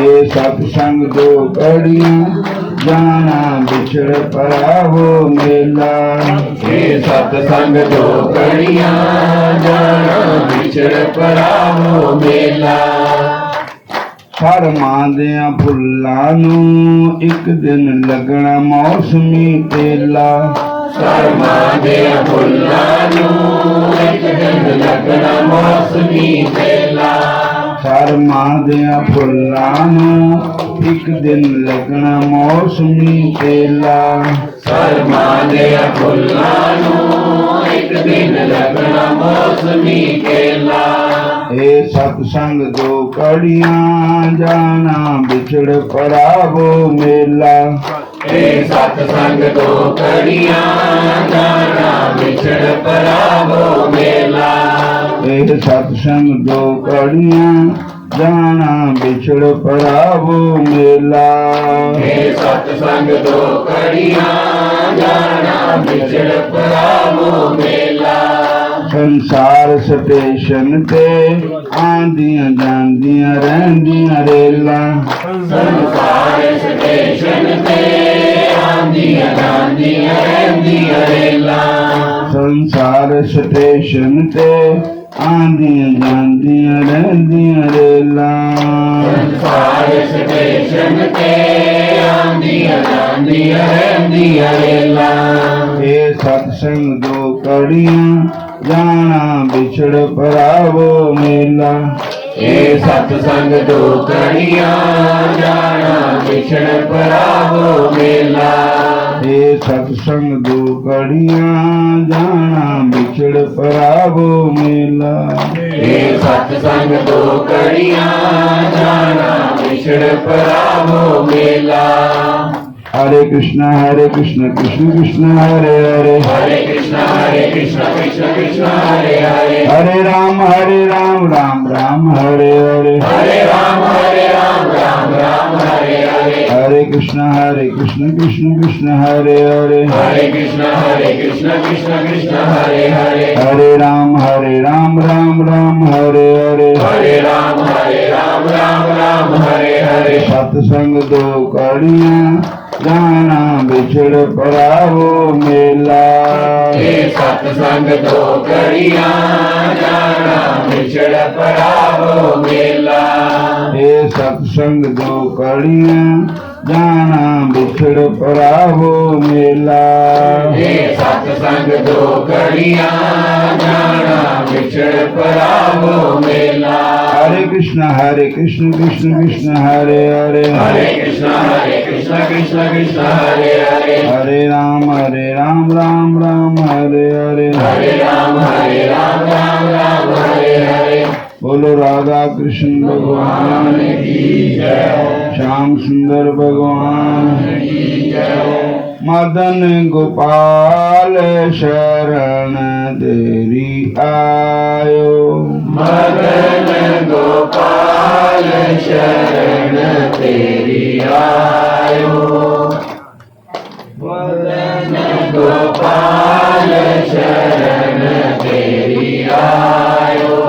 ये सत्संग दो कड़ियां जाना बिछड़ पड़ा वो मेला। ये सत्संग दो कड़ियां जाना बिछड़ पड़ा वो मेला। शर्मां दियां फुल्लां नूं एक दिन लगना मौसमी तेला। शर्मां दियां फुल्लां नूं एक दिन लगना मौसमी तेला। शर्मां दियां फुल्लां नूं एक दिन लगना मौसमी तेला। शर्मां दियां फुल्लां नूं एक दिन लगना मौसमी तेला। ए सत्संग दो कड़ियां जाना बिछड़ पड़ा वो मेला। ए सत्संग दो कड़ियां जाना बिछड़ पड़ा वो मेला। ए सत्संग दो कड़ियां जाना बिछड़ पड़ा वो मेला। ए सत्संग दो कड़ियां जाना बिछड़ पड़ा वो मेला। संसार स्टेशन ते आंदियां जांदियां रहिंदियां रेला। संसार स्टेशन ते आंदियां जांदियां रहिंदियां रेला। संसार स्टेशन ते आंदियां जांदियां रहिंदियां रेला। संसार स्टेशन ते आंदियां जांदियां रहिंदियां रेला। ये सत्संग दो कड़ियां जाना बिछड़ पड़ा वो मेला। ये सत्संग दो कड़ियां जाना बिछड़ पड़ा वो मेला। ये सत्संग दो कड़ियां जाना बिछड़ पड़ा वो मेला। ये सत्संग दो कड़ियां जाना बिछड़ पड़ा वो मेला। हरे कृष्ण कृष्ण कृष्ण हरे हरे। हरे कृष्ण कृष्ण कृष्ण हरे हरे। हरे राम राम राम हरे हरे। हरे राम राम राम हरे हरे। हरे कृष्ण कृष्ण कृष्ण हरे हरे। हरे कृष्ण कृष्ण कृष्ण हरे हरे। हरे राम राम राम हरे हरे। हरे राम राम हरे हरे। सत्संग दो कड़ियां जाना बिछड़ पड़ा वो मेला। ये सत्संग दो कड़ियां जाना बिछड़ पड़ा वो मेला। ये सत्संग दो कड़ियां जाना बिछड़ पड़ा वो मेला। ये सत्संग दो कड़ियां जाना बिछड़ पड़ा वो मेला। हरे कृष्ण कृष्ण कृष्ण हरे हरे। हरे कृष्ण कृष्ण कृष्ण हरे हरे। हरे राम राम राम हरे हरे। हरे राम राम हरे हरे। बोलो राधा कृष्ण भगवान की जय। श्याम सुंदर भगवान की जय। मदन गोपाल शरण तेरी आयो। मदन गोपाल शरण तेरी आयो। मदन गोपाल शरण तेरी आयो।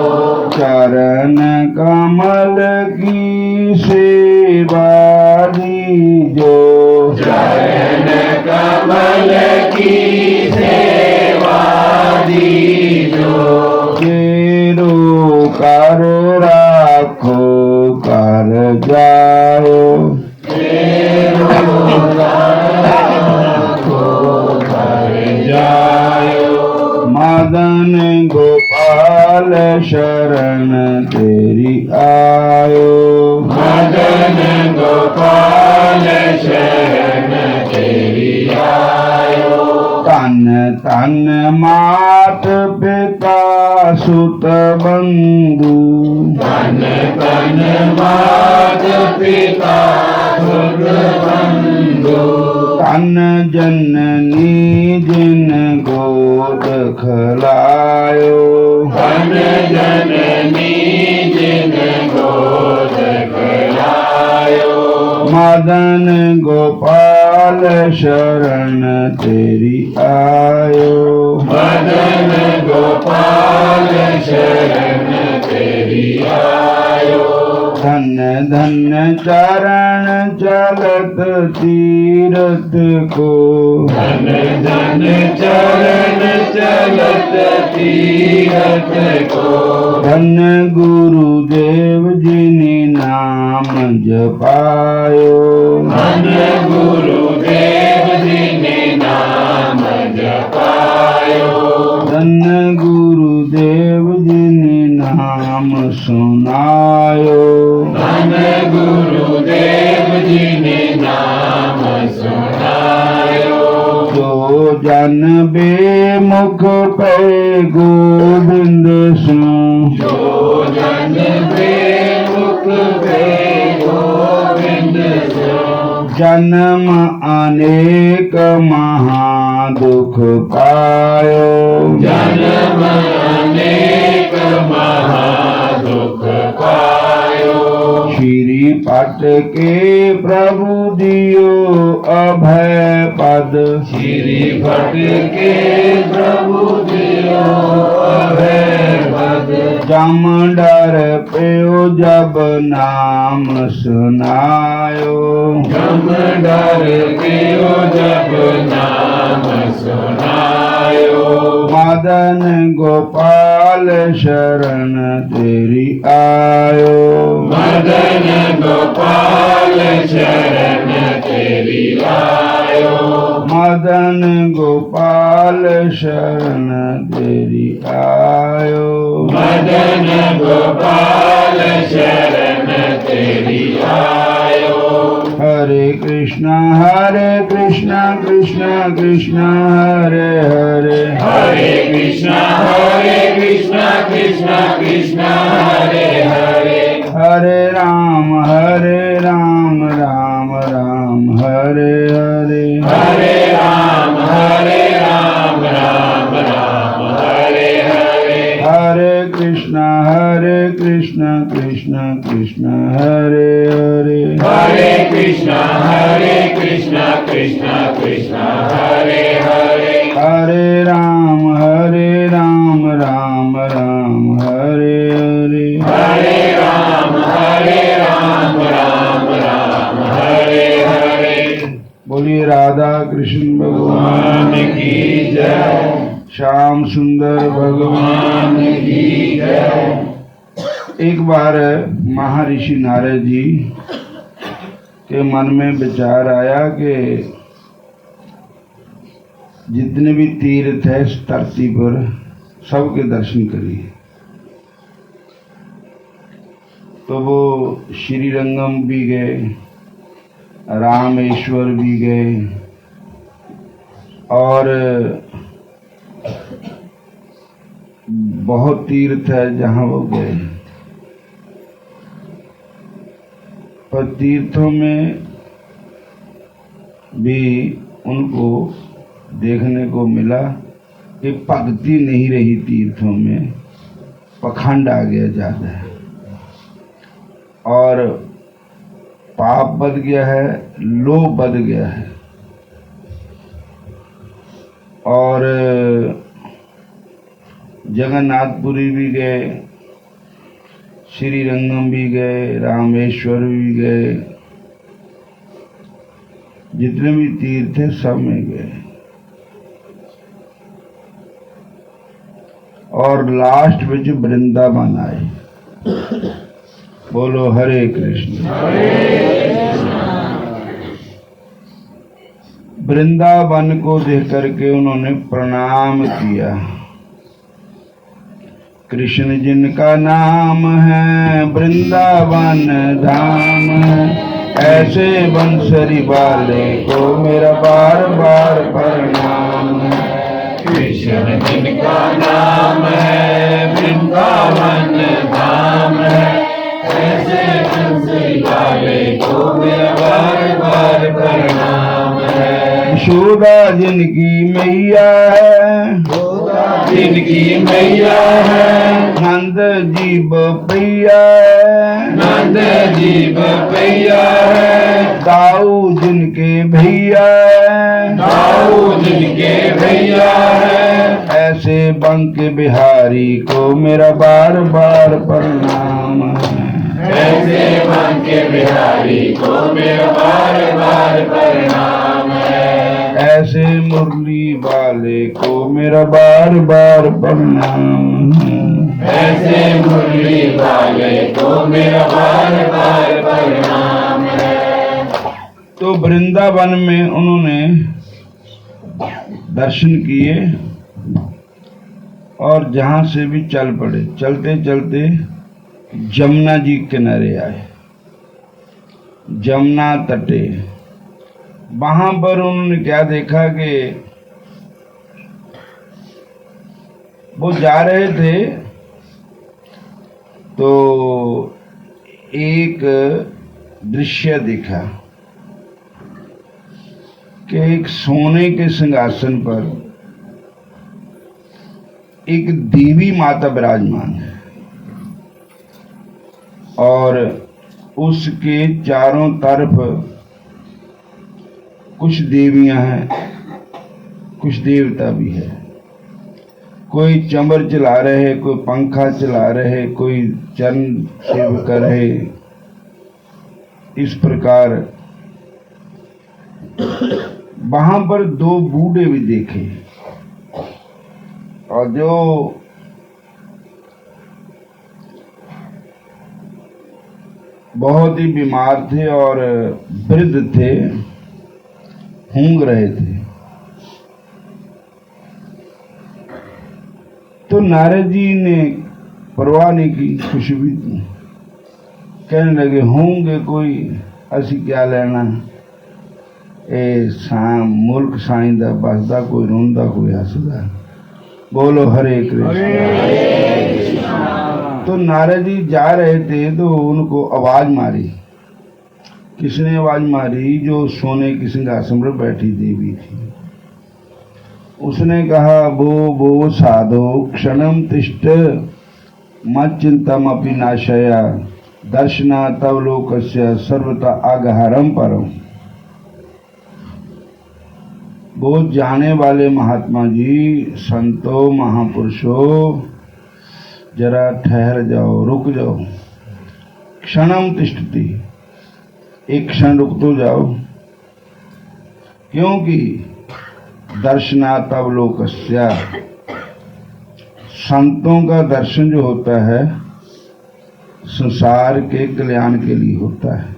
चरण कमल की सेवा दीजो। चरण कमल की सेवा दीजो। तेरो कर राखो कर जाओ। तेरो राखो कर जायो। मदन गोपाल शरण तेरी आयो। मदन गोपाल शरण तेरी आयो। तन तन मात पिता सुत बंधु। तन तन मात पिता सुत बंधु। तन जननी जिन गोद खलायो। तन जननी जिन गोद खलायो। मदन गोपाल शरण तेरी आयो। मदन गोपाल शरण तेरी आयो। धन धन धन्य चरण चलत तीरथ को, धन धन चरण चलत तीरथ को, धन्य गुरुदेव जिनि नाम जपायो, धन्य गुरुदेव जिनि नाम जपायो, धन्य गुरुदेव जिनि नाम सुनायो, धन्य गुरुदेव जिनि नाम सुनायो, जो जन बेमुख पे गोविंद सुन, जो जन बेमुख पे गोविंद सो, जन्म अनेक महा दुख पायो, जन्म अनेक महा दुख पायो, श्री पट के प्रभु दियो अभय पद, श्री भट के प्रभु दियो अभय पद, जम डर प्यो जब नाम सुनायो, जम डर केओ जब नाम सुनायो, मदन गोपाल शरण तेरी आयो, मदन गोपाल शरण तेरी आयो, मदन गोपाल शरण तेरी आयो, मदन गोपाल शरण तेरी आयो, हरे कृष्णा कृष्णा कृष्णा हरे हरे, हरे कृष्णा कृष्णा कृष्णा हरे हरे, हरे राम राम राम हरे हरे, हरे राम राम राम हरे हरे, हरे कृष्णा कृष्णा कृष्णा हरे हरे, हरे कृष्णा कृष्णा कृष्णा हरे हरे, हरे राम राम राम हरे हरे, हरे राम राम हरे हरे। बोलिए राधा कृष्ण भगवान भगवान की जय, श्याम सुंदर भगवान। भगवान की जय। एक बार महर्षि नारद जी के मन में विचार आया कि जितने भी तीर्थ है इस धरती पर सबके दर्शन करिए। तो वो श्रीरंगम भी गए, रामेश्वर भी गए और बहुत तीर्थ है जहाँ वो गए। पर तीर्थों में भी उनको देखने को मिला कि भक्ति नहीं रही, तीर्थों में पखंड आ गया ज़्यादा और पाप बढ़ गया है, लोभ बढ़ गया है। और जगन्नाथपुरी भी गए, श्रीरंगम भी गए, रामेश्वर भी गए, जितने भी तीर्थ है सब में गए। और लास्ट में वृंदावन आए। बोलो हरे कृष्ण। वृंदावन को देख करके उन्होंने प्रणाम किया। कृष्ण जिनका नाम है वृंदावन धाम है, ऐसे बंसरी वाले को मेरा बार बार प्रणाम है। कृष्ण जिनका नाम है वृंदावन धाम है, ऐसे बंसी वाले को मेरा बार बार प्रणाम है। यशोदा जिनकी मैया है, जिनकी मैया है, नंद जीव प्रिया है, नंद जीव प्रिया है, दाऊ जिनके भैया है, दाऊ जिनके भैया है, ऐसे बंक बिहारी को मेरा बार बार प्रणाम है। ऐसे मन के बिहारी को मेरा बार बार प्रणाम है। ऐसे मुरली वाले को मेरा बार बार प्रणाम है। ऐसे मुरली वाले को मेरा बार बार प्रणाम है। तो वृंदावन में उन्होंने दर्शन किए और जहां से भी चल पड़े। चलते चलते जमुना जी किनारे आए, जमुना तटे। वहां पर उन्होंने क्या देखा कि वो जा रहे थे तो एक दृश्य देखा कि एक सोने के सिंहासन पर एक देवी माता विराजमान है और उसके चारों तरफ कुछ देवियां हैं, कुछ देवता भी है। कोई चंबर चला रहे, कोई पंखा चला रहे, कोई चरण सेव कर रहे। इस प्रकार वहां पर दो बूढ़े भी देखे और जो बहुत ही बीमार थे और वृद्ध थे, सूंघ रहे थे। तो नारद जी ने परवाह नहीं की, कुछ भी कहने लगे होंगे कोई, असी क्या लेना, ए मुल्क साईं दा बसदा, कोई रोंदा कोई हसदा। बोलो हरे कृष्ण। तो नारद जी जा रहे थे तो उनको आवाज मारी। किसने आवाज मारी? जो सोने की सिंहासन पर बैठी देवी थी। उसने कहा, वो साधो क्षणम तिष्ठ मत चिंतम अपि नाशया दर्शना तव लोकस्य सर्वता आगहरम परम। वो जाने वाले महात्मा जी, संतो, महापुरुषों, जरा ठहर जाओ, रुक जाओ। क्षणम तिष्ठति, एक क्षण रुक तो जाओ, क्योंकि दर्शनातव लोकस्य, संतों का दर्शन जो होता है संसार के कल्याण के लिए होता है।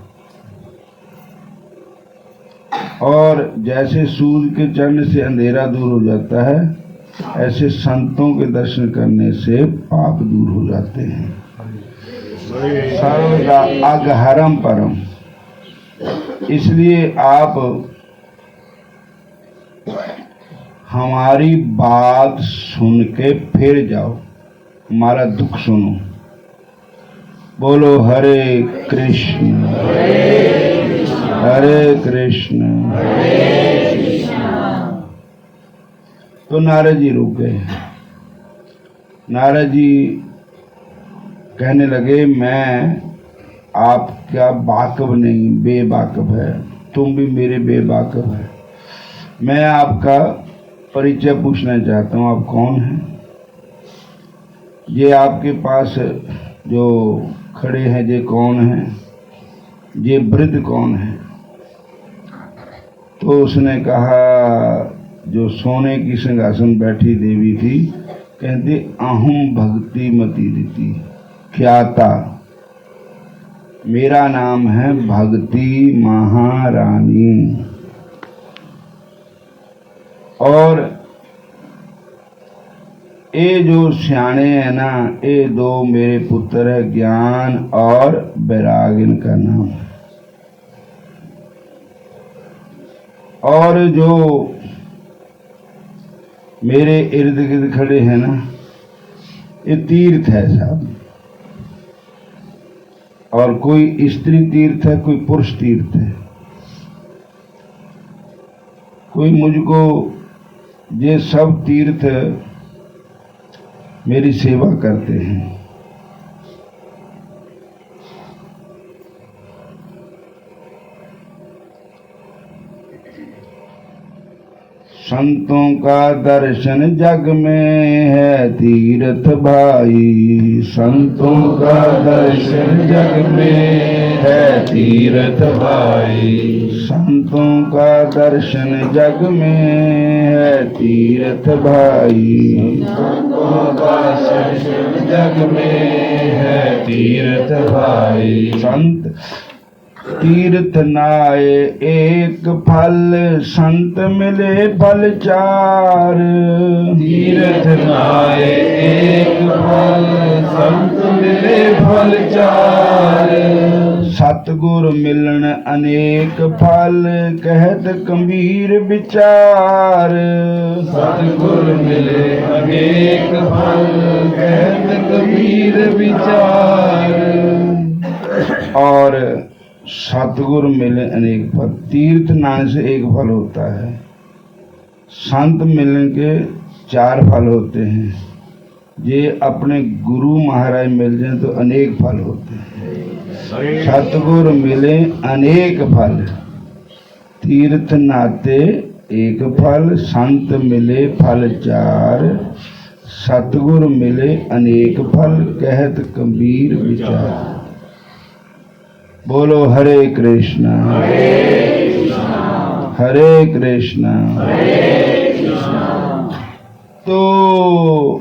और जैसे सूर्य के चढ़ने से अंधेरा दूर हो जाता है, ऐसे संतों के दर्शन करने से पाप दूर हो जाते हैं। सर्वदा अगहरम परम। इसलिए आप हमारी बात सुन के फिर जाओ, हमारा दुख सुनो। बोलो हरे कृष्ण हरे कृष्ण। तो नारद जी रुक गए। नारद जी कहने लगे, मैं आपका वाकफ नहीं, बेवाकफ है। तुम भी मेरे बेवाकफ है। मैं आपका परिचय पूछना चाहता हूँ, आप कौन हैं? ये आपके पास जो खड़े हैं ये कौन हैं? ये वृद्ध कौन है? तो उसने कहा, जो सोने की सिंहासन बैठी देवी थी, कहते अहम भक्ति मति रीति ख्याता, मेरा नाम है भक्ति महारानी। और ये जो सियाने हैं ना, ये दो मेरे पुत्र है, ज्ञान और वैराग इनका नाम है। और जो मेरे इर्द गिर्द खड़े हैं ना, ये तीर्थ है साहब। और कोई स्त्री तीर्थ है, कोई पुरुष तीर्थ है। कोई मुझको ये सब तीर्थ मेरी सेवा करते हैं। संतों का दर्शन जग में है तीर्थ भाई। संतों का दर्शन जग में है तीर्थ भाई। संतों का दर्शन जग में है तीर्थ भाई। संतों का दर्शन जग में है तीर्थ भाई। संत तीर्थ नाए एक फल, संत मिले फल चार। तीर्थ नाए एक फल, संत मिले फल चार। सतगुर मिलन अनेक फल, कहत कबीर विचार। सतगुर मिले अनेक फल, कहत कबीर विचार। और सतगुर मिले अनेक फल, तीर्थ नाने से एक फल होता है, संत मिलने के 4 फल होते हैं। ये अपने गुरु महाराज मिल जाए तो अनेक फल होते हैं। सतगुर मिले अनेक फल, तीर्थ नाते एक फल, संत मिले फल 4। सतगुर मिले अनेक फल, कहत कबीर विचार। बोलो हरे कृष्णा हरे कृष्णा। तो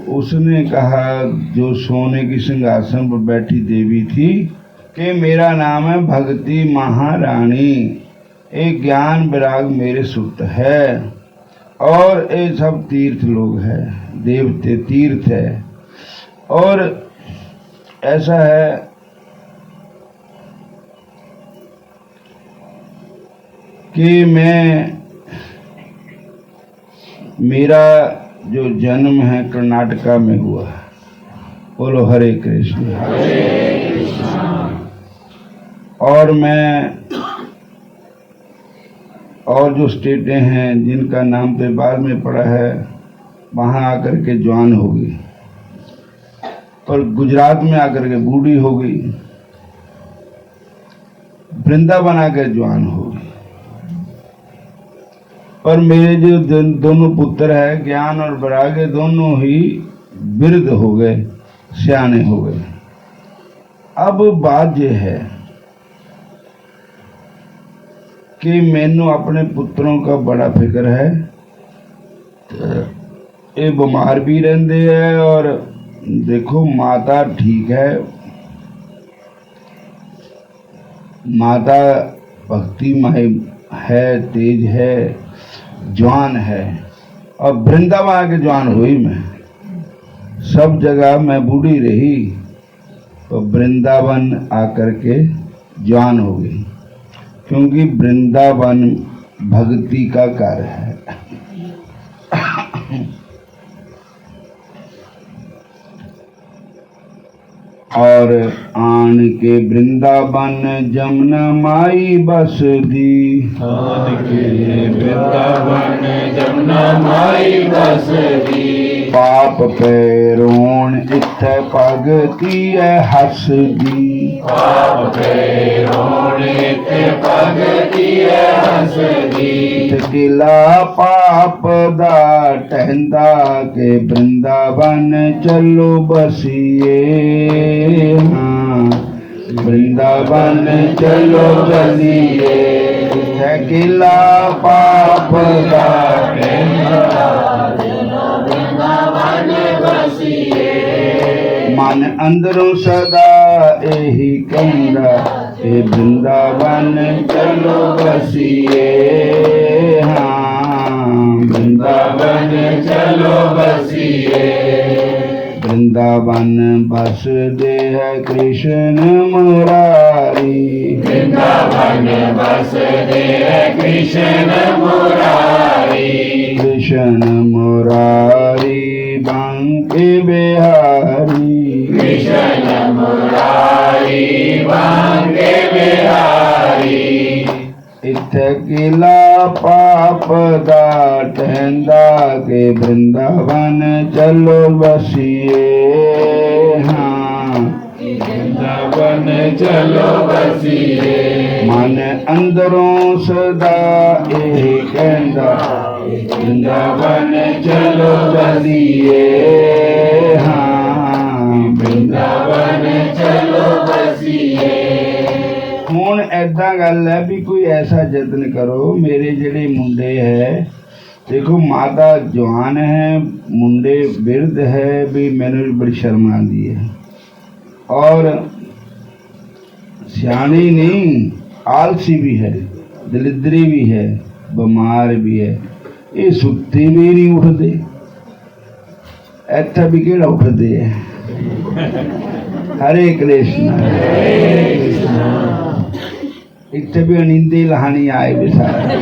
उसने कहा, जो सोने की सिंहासन पर बैठी देवी थी, कि मेरा नाम है भक्ति महारानी, एक ज्ञान विराग मेरे सुत है, और ये सब तीर्थ लोग हैं, देवते तीर्थ है। और ऐसा है कि मेरा जो जन्म है कर्नाटका में हुआ। बोलो हरे कृष्ण। और मैं और जो स्टेटें हैं जिनका नाम तो बाद में पड़ा है, वहाँ आकर के जवान हो गई, और गुजरात में आकर के बूढ़ी हो गई, वृंदावन आकर जवान हो गई। और मेरे जो दोनों पुत्र है, ज्ञान और वैराग्य, दोनों ही वृद्ध हो गए, सियाने हो गए। अब बात यह है कि मैनू अपने पुत्रों का बड़ा फिक्र है। ये बीमार भी रहते हैं, और देखो माता ठीक है, माता भक्ति माई है, तेज है, जवान है, और वृंदावन के जवान हुई मैं। सब जगह मैं बूढ़ी रही, तो वृंदावन आकर के जवान हो गई, क्योंकि वृंदावन भक्ति का कार्य है। और आन के वृंदावन जमुना माई बस दी। आन के वृंदावन जमुना माई बस दी। पाप पैरोण इत्थ भगती हस दी। पाप पैरोण इत्थ भगती हस दी। किला पाप दा टहंदा के वृंदावन चलो बसिए। वृंदावन चलो चलिए। किला पाप दा वृंदावन बसिए। मन अंदरों सदा यही कहंदा, ए वृंदावन चलो बसिए। वृंदावन चलो बसिए। वृंदावन बस दे है कृष्ण मुरारी। वृंदावन बस दे है कृष्ण मुरारी। कृष्ण मुरारी बांके बिहारी। कृष्ण मुरारी बांके बिहारी। इत्थ किला पाप दा टहंदा के वृंदावन चलो बसिए। वृंदावन चलो बसिए। मन अंदरों सदा यही कहंदा, वृंदावन चलो चलिए, हाँ वृंदावन चलो बसिए। ਹੁਣ ਐਦਾਂ ਗੱਲ ਹੈ ਵੀ ਕੋਈ ਐਸਾ ਯਤਨ ਕਰੋ। ਮੇਰੇ ਜਿਹੜੇ ਮੁੰਡੇ ਹੈ, ਦੇਖੋ ਮਾਤਾ ਜਵਾਨ ਹੈ, ਮੁੰਡੇ ਬਿਰਧ ਹੈ, ਵੀ ਮੈਨੂੰ ਵੀ ਬੜੀ ਸ਼ਰਮ ਆਉਂਦੀ ਹੈ। ਔਰ ਸਿਆਣੀ ਨਹੀਂ, ਆਲਸੀ ਵੀ ਹੈ, ਦਲਿਦਰੀ ਵੀ ਹੈ, ਬਿਮਾਰ ਵੀ ਹੈ। ਇਹ ਸੁੱਤੇ ਵੀ ਨਹੀਂ ਉੱਠਦੇ, ਇੱਥੇ ਵੀ ਕਿਹੜਾ ਉੱਠਦੇ ਹੈ। ਹਰੇ ਕ੍ਰਿਸ਼ਨ ਇੱਥੇ ਵੀ ਅਨਿੰਦੇ ਲਹਾਣੀ ਆਏ ਵੀ ਸਾਰੇ।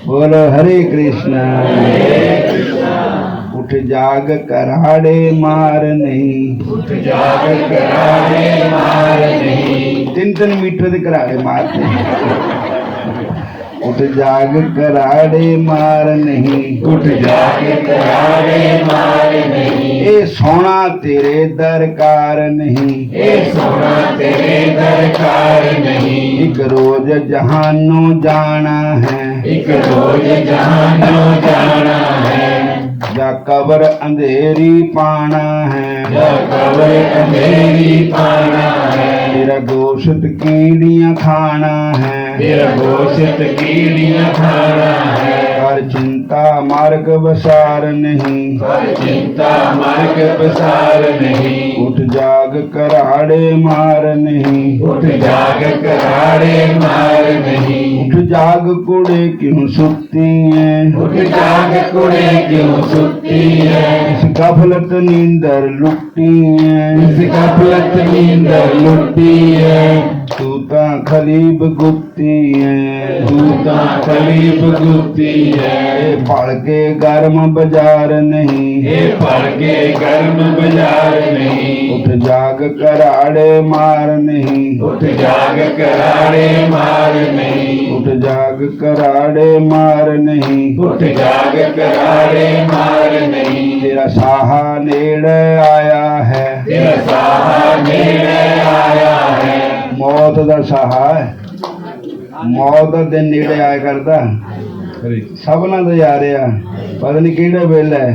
बोलो हरे कृष्णा। उठ जाग कराड़े मार नहीं, उठ जाग कराड़े मार नहीं। 3-3 मीटर के कराड़े मारते। उठ जाग कराड़े मार नहीं, उठ जाग कराड़े मार नहीं। ये सोना तेरे दरकार नहीं, ये सोना तेरे दरकार नहीं। एक रोज जहानों जाना है, एक रोज जहानों जाना है। जा कबर अंधेरी पाना है, जा कबर अंधेरी पाना है। तेरा गोश्त कीड़ियाँ खाना है, तेरा गोश्त कीड़ियाँ खाना है। हर चिंता मार्ग बसार नहीं, पर चिंता मार्ग पसार नहीं। उठ जाग कराड़े मार नहीं, उठ जाग कराड़े मार नहीं। उठ जाग कुड़े क्यों सुती है, उठ जाग कुड़े क्यों सुती है। इस गफलत नींदर लुटी है, इस गफलत नींदर लुटी है। तू ता खलीब गुत्ती है, तू ता कलीब गुत्ती है। ये पढ़ के गर्म बाजार नहीं, ये पढ़ के गर्म बाजार नहीं। उठ जाग कराड़े मार नहीं, उठ जाग कराड़े मार नहीं। उठ जाग कराड़े मार नहीं। उठ जाग कराड़े मार नहीं। तेरा साहा नेड़े आया है, तेरा साहा नेड़े आया है। मौत दा साहा है, मौत दा दिन नेड़े आया करदा। सबना तो जा रहा, पता नहीं किहड़ा वेला है।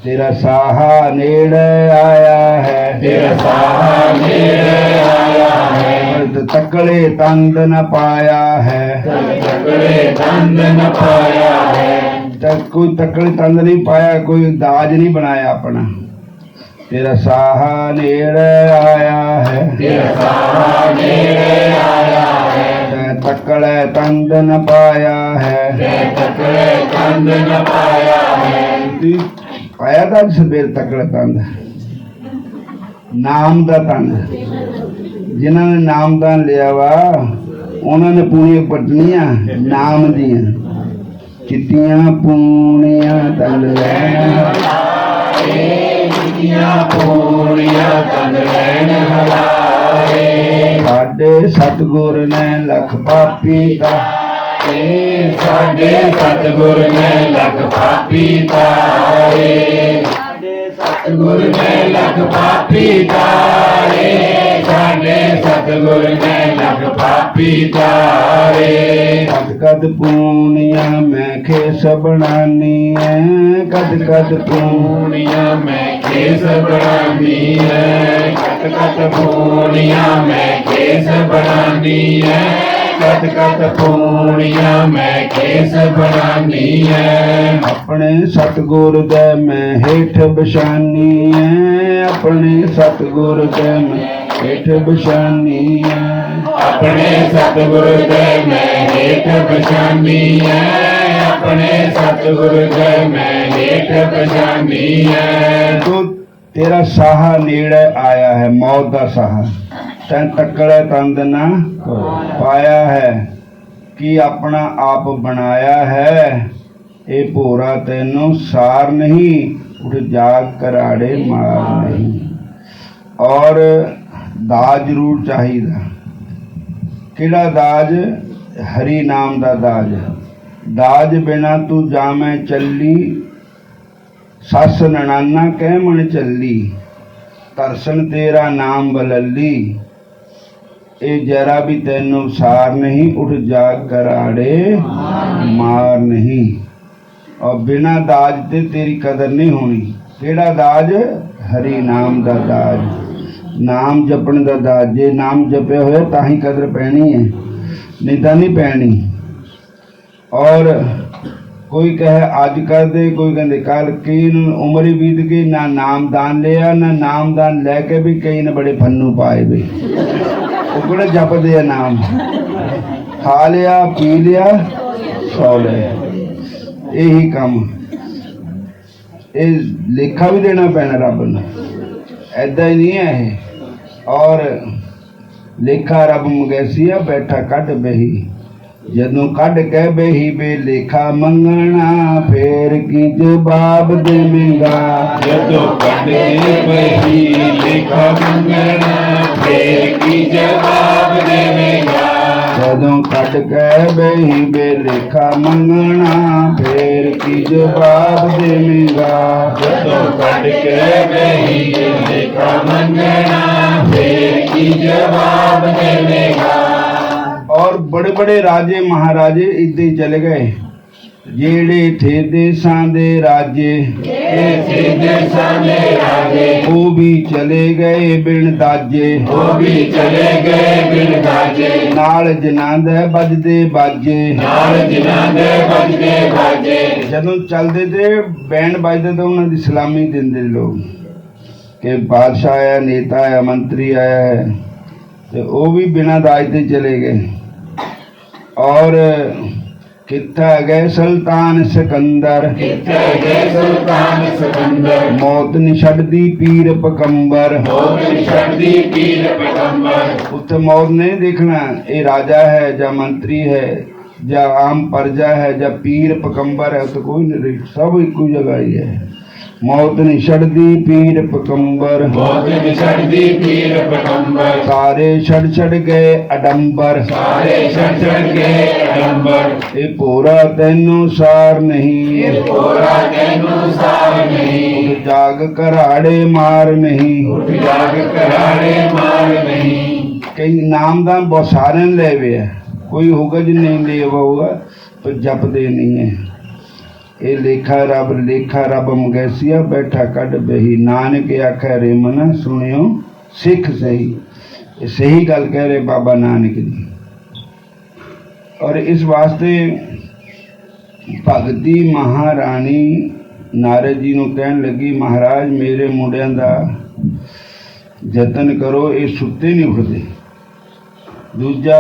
तेरा साहा नेड़े आया है, तेरा साहा नेड़े आया है। तकड़े तंद न पाया है, तकड़े तंद न पाया है। कोई तकड़े तंद नहीं पाया, कोई दाज नहीं बनाया अपना। तेरा साहा नेड़े आया है, तेरा साहा नेड़े आया है। तकड़े तंद न पाया है, तकड़े तंद न पाया है। पाया था सवेर तकड़े तंद, नाम दा तंद। जिन्होंने नामदान लिया वा उन्होंने पूनियां पटनियां नाम दियां, चिट्टियां पूनियां तंद लैना। पूरियां तंद लैन हलारे। साडे सतगुर ने लख पापी तारे, साडे सतगुर ने लख पापी तारे। सतगुर ने लख पापी तारे। साडे सतगुर ने लख पापी तारे। कद कद पूनियां मैं खेस बनानी है, कद कद पूनियां मैं केस बनानी है। कत कत पूनियां मैं केस बनानी है। कत कत पूनियां मैं केस बनानी है। अपने सतगुर दे मैं हेठ बशानी है, अपने सतगुर दे मैं हेठ बशानी है। अपने सतगुर दे मैं हेठ बशानी है। अपने सतगुर दे मैं हेठ बशानी है। तो तेरा साहा नेड़े आया है, मौत का साहा। तैन तकड़े तंद ना पाया है कि अपना आप बनाया है। ये भोरा तेनों सार नहीं, उठ जाग कराड़े मार नहीं। और दाज जरूर चाहिए। किहड़ा दाज? हरि नाम दा दाज। दाज बिना तू जामे चली, सस ननाना कह मन चली। तरसन तेरा नाम बलली, ये जरा भी तैनू सार नहीं, उठ जाग कराड़े मार नहीं। और बिना दाज ते तेरी कदर नहीं होनी। केड़ा दाज? हरि नाम दा दाज, नाम जपण दा दाज। जे नाम जपे होए तां ही कदर पैनी है, नहीं तां नहीं पैनी। और कोई कहे अज कर दे, कोई कहते कल, कई उम्र ही बीत गई, ना नामदान लिया, ना नामदान लैके भी कई ने बड़े फन्नू पाए भी। वो केड़ा जपदे आ नाम, खा लिया पी लिया सौ लिया, यही काम। ये लेखा भी देना पैना रब ने, ऐदा ही नहीं है ये। और लेखा रब मंगैसिया बैठा कढ़ बही, जदों कढ़ के बही बे लेखा मंगना, फेर की जवाब देवेगा। जदों कढ़ के बही लेखा मंगना, फेर की जवाब देवेगा। जदों कढ़ के बही बे लेखा मंगना, फेर की जवाब देवेगा। जदों कढ़ के बही लेखा मंगना, फेर की जवाब देवेगा। और बड़े बड़े राजे महाराजे इदां ही चले गए, जेड़े थे देसां दे राजे, वो भी चले गए बिन दाजे। नाल जिन्हां दे बजदे बाजे, जदों चलदे ते बैंड बजदे तो उन्हां दी सलामी दिंदे लोग कि बादशाह आया, नेता आया, मंत्री आया है, तो वो भी बिना दाज ते चले गए। और कित्थे गए सुल्तान सिकंदर, मौत नहीं छड्डदी पीर पकंबर। उत्थे मौत नहीं देखना ये राजा है या मंत्री है या आम प्रजा है या पीर पकंबर है, तो कोई नहीं, सब एक जगह ही है। मौत नहीं छड्डदी पीर पकंबर, सारे छड़ गए अडंबर। ये पूरा तैनू सार नहीं, उठ जाग कराड़े मार नहीं। कई नामदान बहुत सारे ने ले हुए है, कोई होगा जो नहीं ले होगा तो जपदे नहीं है। ये लेखा रब मंगैसिया बैठा कढ़ बही, नानक आखे रे मना सुनियो सिख सही। ये सही गल कह रहे बाबा नानक जी। और इस वास्ते भगती महारानी नारद जी ਨੂੰ ਕਹਿਣ ਲੱਗੀ, महाराज मेरे मुंडियां दा जतन करो, ये सुत्ते नहीं उठते। दूजा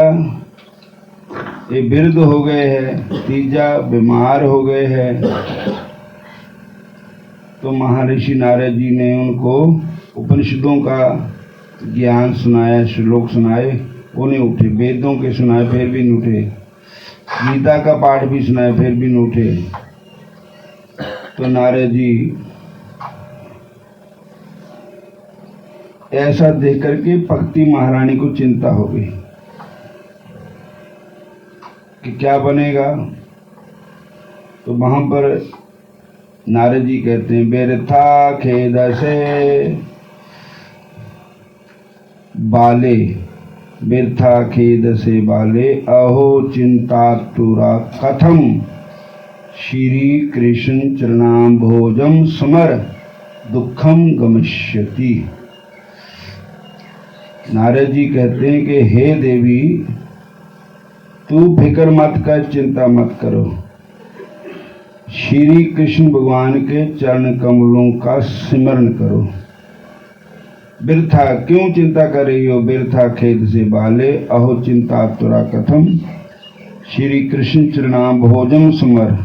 ये बिरध हो गए हैं, तीजा बीमार हो गए हैं। तो महर्षि नारद जी ने उनको उपनिषदों का ज्ञान सुनाया, श्लोक सुनाए, वो नहीं उठे। वेदों के सुनाए फिर भी नहीं उठे। गीता का पाठ भी सुनाया फिर भी नहीं उठे। तो नारद जी ऐसा देख करके भक्ति महारानी को चिंता हो गई कि क्या बनेगा। तो वहां पर नारद जी कहते हैं, बेरथा खेद से बाले, बिरथा खेद से बाले, अहो चिंता तुरा कथम श्री कृष्ण चरणाम भोजम समर दुखम गमिष्यति। नारद जी कहते हैं कि हे देवी, तू फिक्र मत कर, चिंता मत करो। श्री कृष्ण भगवान के चरण कमलों का सिमरण करो। बिरथा क्यों चिंता कर रही हो? बिरथा खेद से बाले, अहो चिंता तुरा कथम श्री कृष्ण चरणाम भोजम समर।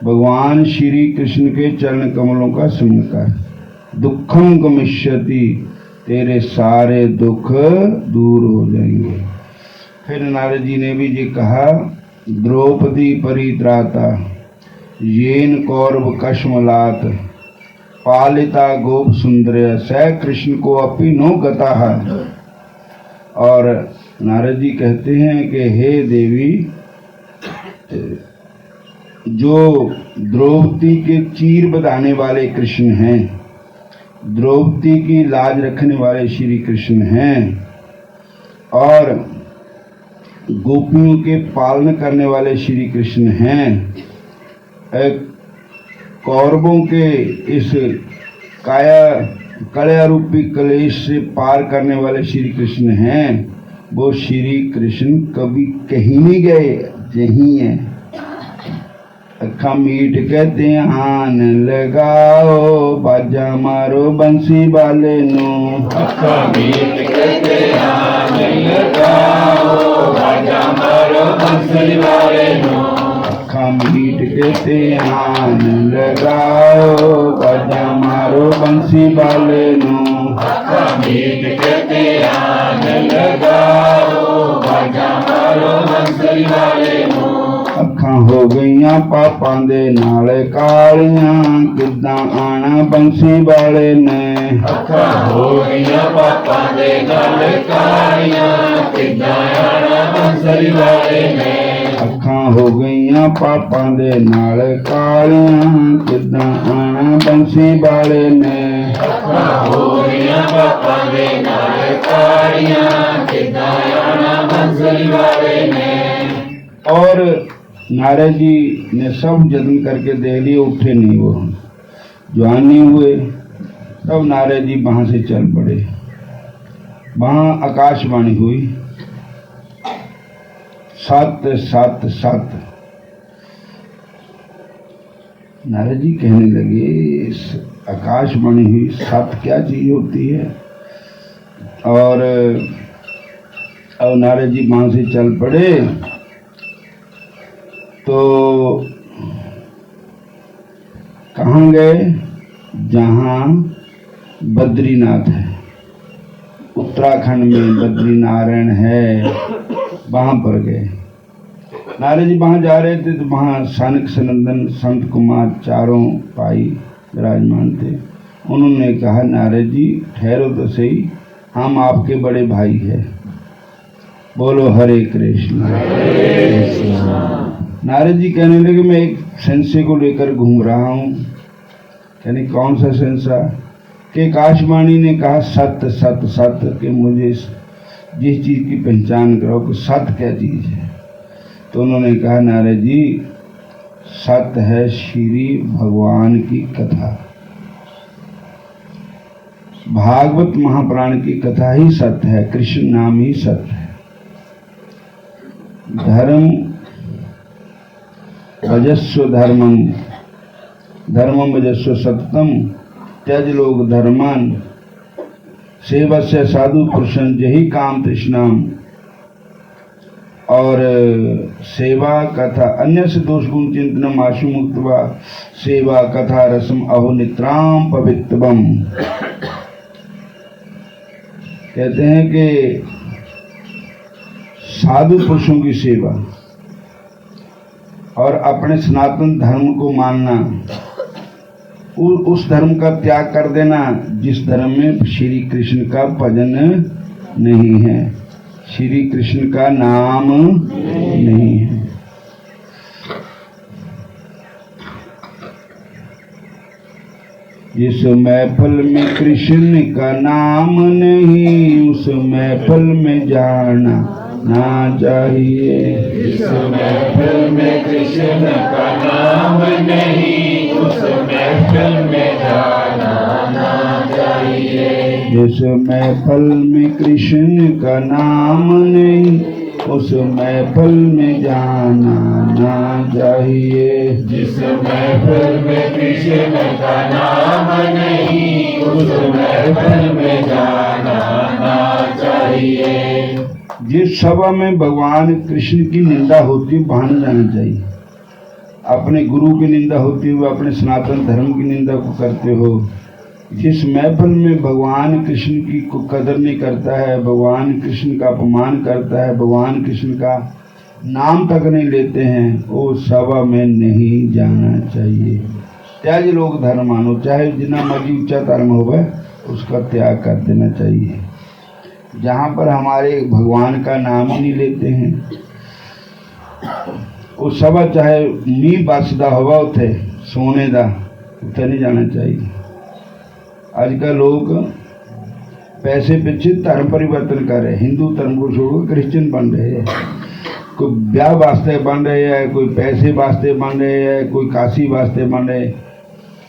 भगवान श्री कृष्ण के चरण कमलों का सिमरण कर। दुखम गमिष्यति, तेरे सारे दुख दूर हो जाएंगे। फिर नारद जी ने भी ये कहा, द्रौपदी परित्राता येन कौरव कश्मलात पालिता गोप सुंदर सह कृष्ण को अपी नो गता है। और नारद जी कहते हैं कि हे देवी, जो द्रौपदी के चीर बधाने वाले कृष्ण हैं, द्रौपदी की लाज रखने वाले श्री कृष्ण हैं, और गोपियों के पालन करने वाले श्री कृष्ण हैं। कौरवों के इस कलया रूपी कलेश से पार करने वाले श्री कृष्ण हैं। वो श्री कृष्ण कभी कहीं नहीं गए, यहीं है। अखा मीट कहते आन लगाओ, बाजा मारो बंसी वाले नो। अखा मीट कहते आन लगाओ, बाजा मारो बंसी वाले नो। अखा मीट कहते आन लगाओ, बाजा मारो बंसी वाले नो। अखा मीट कहते आन लगाओ, बाजा मारो बंसी वाले नो। ਅੱਖਾਂ ਹੋ ਗਈਆਂ ਪਾਪਾਂ ਦੇ ਨਾਲ ਕਾਲੀਆਂ, ਕਿੱਦਾਂ ਆਣਾ ਬੰਸੀ ਵਾਲੇ ਨੇ। ਅੱਖਾਂ ਹੋ ਗਈਆਂ ਪਾਪਾਂ ਦੇ ਨਾਲ ਕਾਲੀਆਂ, ਕਿੱਦਾਂ ਆਣਾ ਬੰਸੀ ਵਾਲੇ ਨੇ। ਅੱਖਾਂ ਹੋ ਗਈਆਂ ਪਾਪਾਂ ਦੇ ਨਾਲ ਕਾਲੀਆਂ, ਕਿੱਦਾਂ ਆਣਾ ਬੰਸੀ ਵਾਲੇ ਨੇ। ਅੱਖਾਂ ਹੋ ਗਈਆਂ ਪਾਪਾਂ ਦੇ ਨਾਲ ਕਾਲੀਆਂ, ਕਿੱਦਾਂ ਆਣਾ ਬੰਸੀ वाले ने। और नारद जी ने सब जतन करके देख लिए, उठे नहीं। वो जवान नहीं हुए। तब नारद जी वहां से चल पड़े। वहां आकाशवाणी हुई, सत सत सत। नारद जी कहने लगे, आकाशवाणी हुई, सत क्या चीज होती है। और अब नारद जी वहां से चल पड़े तो कहाँ गए, जहाँ बद्रीनाथ है, उत्तराखंड में बद्रीनारायण है, वहाँ पर गए। नारद जी वहाँ जा रहे थे तो वहाँ सनक सनंदन संत कुमार चारों भाई विराजमान थे। उन्होंने कहा, नारद जी ठहरो तो सही, हम आपके बड़े भाई हैं। बोलो हरे कृष्ण। नारद जी कहने लगे, मैं एक संशय को लेकर घूम रहा हूँ। यानी कौन सा संशय? कि आकाशवाणी ने कहा सत्य सत्य सत्य, कि मुझे जिस चीज की पहचान करो कि सत्य क्या चीज है। तो उन्होंने कहा, नारद जी सत्य है श्री भगवान की कथा, भागवत महापुराण की कथा ही सत्य है, कृष्ण नाम ही सत्य है। धर्म भजस्व धर्मम, धर्मम भजस्व सत्यम, त्यज लोग धर्मान, सेवस्य साधु पुरुषं जहि काम तृष्णाम। और सेवा कथा अन्य से दोष गुण चिंतनम आशु मुक्तवा, सेवा कथा रसम अहो नित्राम पवित्रम। कहते हैं कि साधु पुरुषों की सेवा और अपने सनातन धर्म को मानना, उस धर्म का त्याग कर देना जिस धर्म में श्री कृष्ण का भजन नहीं है, श्री कृष्ण का नाम नहीं है। जिस महफल में कृष्ण का नाम नहीं, उस महफल में जाना ना चाहिए। जिस महफिल में कृष्ण का नाम नहीं, उस महफिल में जाना ना चाहिए। जिस महफल में कृष्ण का नाम नहीं, उस महफल में जाना ना चाहिए। जिस महफिल में कृष्ण का नाम नहीं, उस महफिल में जाना ना चाहिए। जिस सभा में भगवान कृष्ण की निंदा होती है वहां नहीं जाना चाहिए। अपने गुरु की निंदा होती हुई अपने सनातन धर्म की निंदा को करते हो। जिस महफिल में भगवान कृष्ण की को कदर नहीं करता है, भगवान कृष्ण का अपमान करता है, भगवान कृष्ण का नाम तक नहीं लेते हैं, वो सभा में नहीं जाना चाहिए। त्याग लोग धर्म मानो, चाहे जितना मर्जी ऊंचा धर्म हो उसका त्याग कर देना चाहिए। जहाँ पर हमारे भगवान का नाम ही नहीं लेते हैं, वो सभा चाहे मीह बसदा होगा उथे सोने का, उथे नहीं जाना चाहिए। अजकल लोग पैसे पीछे धर्म परिवर्तन कर रहे, हिंदू धर्म को छोड़कर क्रिश्चियन बन रहे हैं, कोई ब्याह वास्ते बन रहे हैं, कोई पैसे वास्ते बन रहे हैं, कोई काशी वास्ते बन रहे।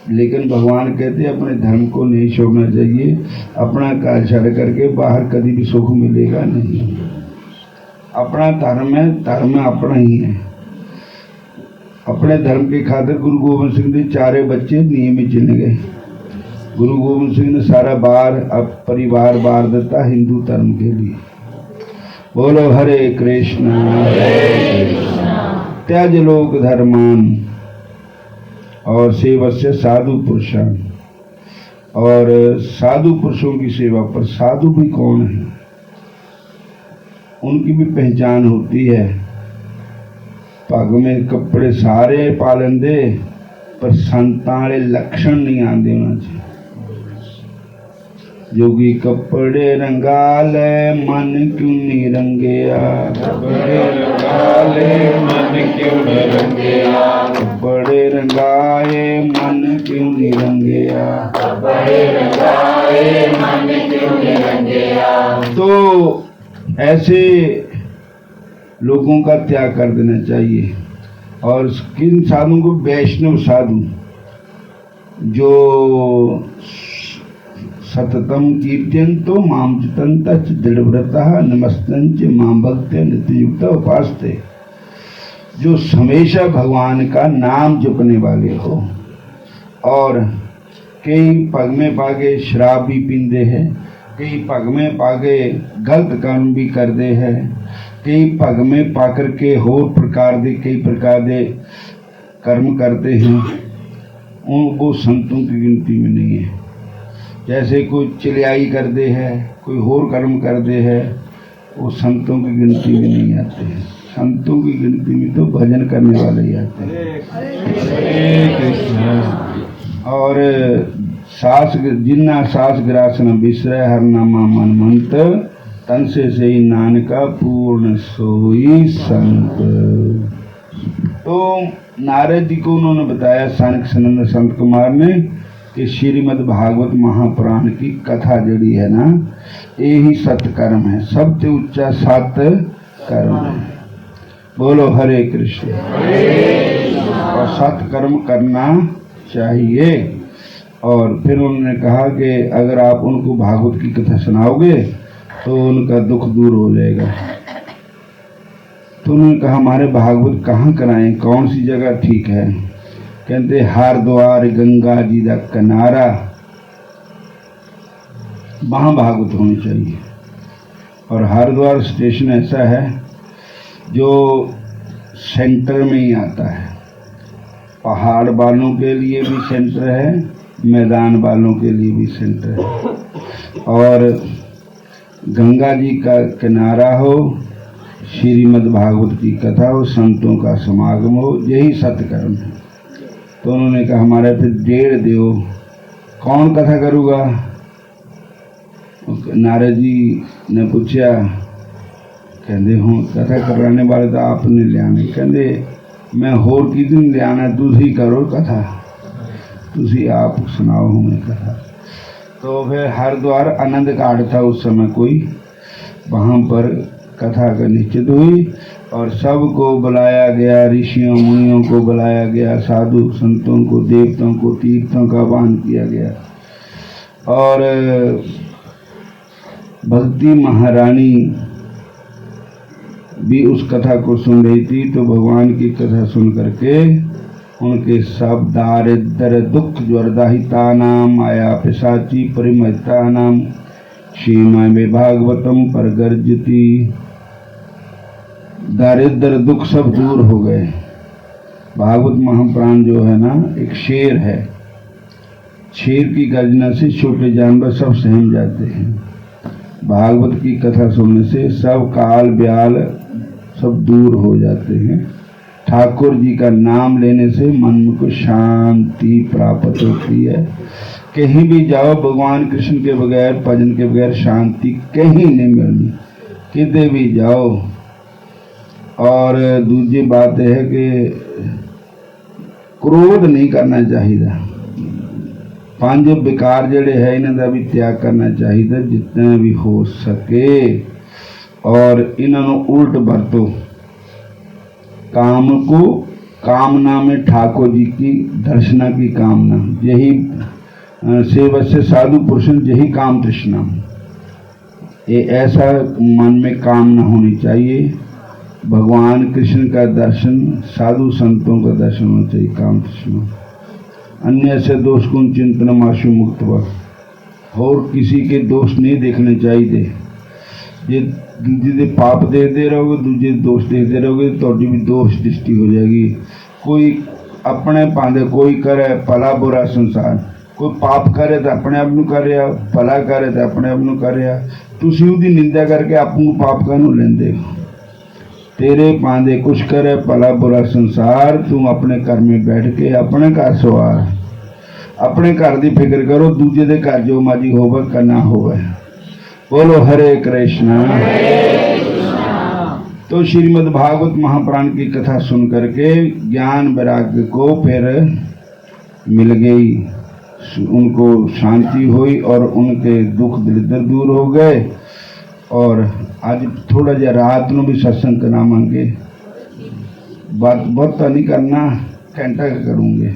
लेकिन भगवान कहते हैं अपने धर्म को नहीं छोड़ना चाहिए, अपना काल छड़ करके बाहर कभी भी सुख मिलेगा नहीं। अपना धर्म है, धर्म अपना ही है। अपने धर्म के खातिर गुरु गोबिंद सिंह के 4 बच्चे नियमित चले गए। गुरु गोबिंद सिंह ने सारा अब परिवार बार देता हिंदू धर्म के लिए। बोलो हरे कृष्णा त्याज लोक धर्मान और सेवस्य साधु पुरुषान। और साधु पुरुषों की सेवा पर, साधु भी कौन है, उनकी भी पहचान होती है। पग में कपड़े सारे पालन दे पर संताले लक्षण नहीं आते होना चाहिए। जोगी कपड़े रंगाले मन क्यों नहीं रंगेया, कपड़े रंगाले मन क्यों न रंगेया, कपड़े रंगाए मन क्यों नहीं रंगेया, कपड़े रंगाए मन क्यों न रंगेया। तो ऐसे लोगों का त्याग कर देना चाहिए। और किन साधुओं को, वैष्णव साधु जो सततम कीर्तन तो माम चितंत दृढ़व्रता नमस्तंच माम भक्त नित्ययुक्त उपासते, जो हमेशा भगवान का नाम जपने वाले हो। और कई पग में पागे शराब भी पींदे हैं, कई पग में पागे गलत काम भी करते हैं, कई पग में पाकर के होर प्रकार दे कई प्रकार दे कर्म करते हैं। वो संतों की गिनती में नहीं है। जैसे कोई चिल्लाई करते हैं, कोई होर कर्म करते हैं, वो संतों की गिनती में नहीं आते हैं। संतों की गिनती में तो भजन करने वाले ही आते हैं। हरे कृष्ण। और सास जिन्ना सास ग्रास न बिसरे हर नामा मन मंत, तन से ही नानका पूर्ण सोई संत। तो नारद जी को उन्होंने बताया सनक सनंद संत कुमार ने कि श्रीमद् भागवत महापुराण की कथा जड़ी है ना, यही सत्कर्म है, सबसे ऊंचा सत्कर्म है। बोलो हरे कृष्ण। और सत्कर्म करना चाहिए। और फिर उन्होंने कहा कि अगर आप उनको भागवत की कथा सुनाओगे तो उनका दुख दूर हो जाएगा। तो उन्होंने कहा हमारे भागवत कहाँ कराएं, कौन सी जगह ठीक है। कहते हरिद्वार गंगा जी का किनारा, वहाँ भागवत होनी चाहिए। और हरिद्वार स्टेशन ऐसा है जो सेंटर में ही आता है। पहाड़ वालों के लिए भी सेंटर है, मैदान वालों के लिए भी सेंटर है। और गंगा जी का किनारा हो, श्रीमद् भागवत की कथा हो, संतों का समागम हो, यही सत्कर्म है। तो उन्होंने कहा हमारे फिर 1.5 दो, कौन कथा करूँगा। नारद जी ने पूछा, कहते हूँ कथा कराने वाले तो आपने ले आने। कहते मैं होर की दिन ले आना, तुसी करो कथा, तुसी आप सुनाओ हमें कथा। तो फिर हरिद्वार आनंद घाट था उस समय कोई, वहाँ पर कथा का निश्चित हुई और सबको बुलाया गया, ऋषियों मुनियों को बुलाया गया, साधु संतों को, देवताओं को, तीर्थों का आह्वान किया गया। और भक्ति महारानी भी उस कथा को सुन रही थी। तो भगवान की कथा सुन करके उनके सब दारिद्र दुख ज्वरदाहिता नाम आया पिशाची परिमता नाम क्षीमा में भागवतम पर गर्जती, दारिद्र दुख सब दूर हो गए। भागवत महापुराण जो है ना, एक शेर है, शेर की गर्जना से छोटे जानवर सब सहम जाते हैं। भागवत की कथा सुनने से सब काल ब्याल सब दूर हो जाते हैं। ठाकुर जी का नाम लेने से मन को शांति प्राप्त होती है। कहीं भी जाओ भगवान कृष्ण के बगैर, भजन के बगैर शांति कहीं नहीं मिलनी, कितने भी जाओ। और दूसरी बात है कि क्रोध नहीं करना चाहिए। पांच विकार जड़े है इन्हां दा भी त्याग करना चाहिए जितना भी हो सके और इन्हां नूं उल्ट वरतो। काम को कामना में ठाकुर जी की दर्शना की कामना, यही सेवा से साधु पुरुषन यही काम तृष्णा, ये ऐसा मन में कामना होनी चाहिए। भगवान कृष्ण का दर्शन, साधु संतों का दर्शन होना चाहिए, काम तृष्णा। अन्य से दोष गुण चिंतन माशु मुक्त व, और किसी के दोष नहीं देखने चाहिए। जे दूजे दे पाप देखते रहोगे, दूजे दोष देखते रहोगे तो भी दोष दृष्टि हो जाएगी। कोई अपने पांदे कोई करे भला बुरा संसार, कोई पाप करे तो अपने आप नूं कर रहा, भला करे तो अपने आप नूं कर रहा। तुसीं उहदी निंदा करके आपू पाप काहनूं लैंदे हो? तेरे पांदे कुछ करे भला बुरा संसार, तू अपने घर में बैठ के अपने घर सवार, अपने घर की फिक्र करो, दूजे दे घर जो मर्जी होवे करना होवे। बोलो हरे कृष्णा। तो श्रीमद् भागवत महापुराण की कथा सुन करके ज्ञान वैराग्य को फिर मिल गई, उनको शांति हुई और उनके दुख दरिद्र दूर हो गए। और आज थोड़ा जा रात में भी सत्संग करावांगे, बात बहुत नहीं करना, घंटा करूँगे।